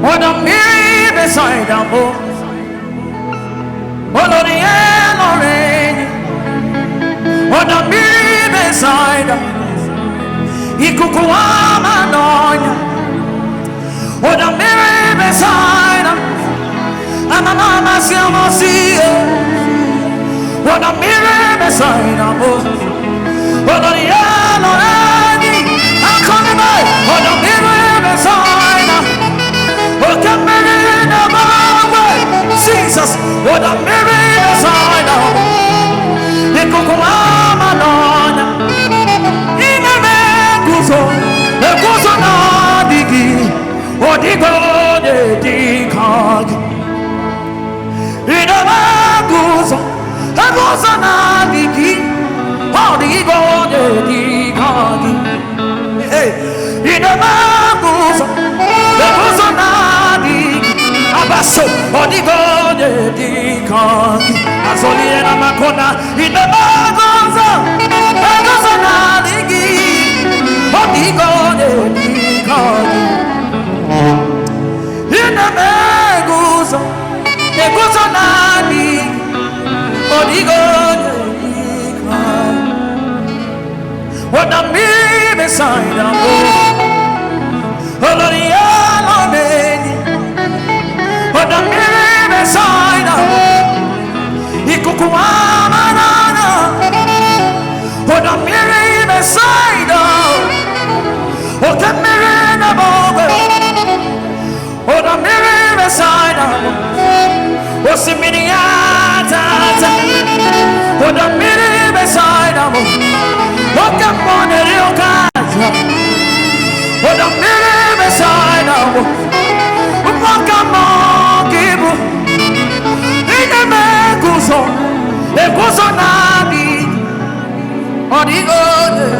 What a me beside a boat. What a yellow rain. What a me beside a Ikukuama nonya. What a me beside a Amama Siamosia. What a me beside a boat. What a yellow rain. I'm coming back. What a me beside a Jesus, what a miracle sign of the Kukumama Nona in a Meguzo, the Guzona Digi, or the God, the Cog in a Meguzo, the Guzona Digi, or the God, the Cog in a Meguzo, the Guzona Digi. Abaso, Odigo, the Kong, Azoliana Macona, in the Magoza, Agazana, the Odigo, the Kong, in the Magoza, the Gozanani, Odigo, the Kong. What a me beside a boat, Oloriano, but the mirror beside her, Ikukuama Nana. But the mirror beside her, oh, the mirror above her, oh, the mirror beside her, oh, Siminiata, oh, the mirror beside her, oh, come on, the real guy, oh, the mirror beside her, oh, come on. Le gozo nadi, odigo.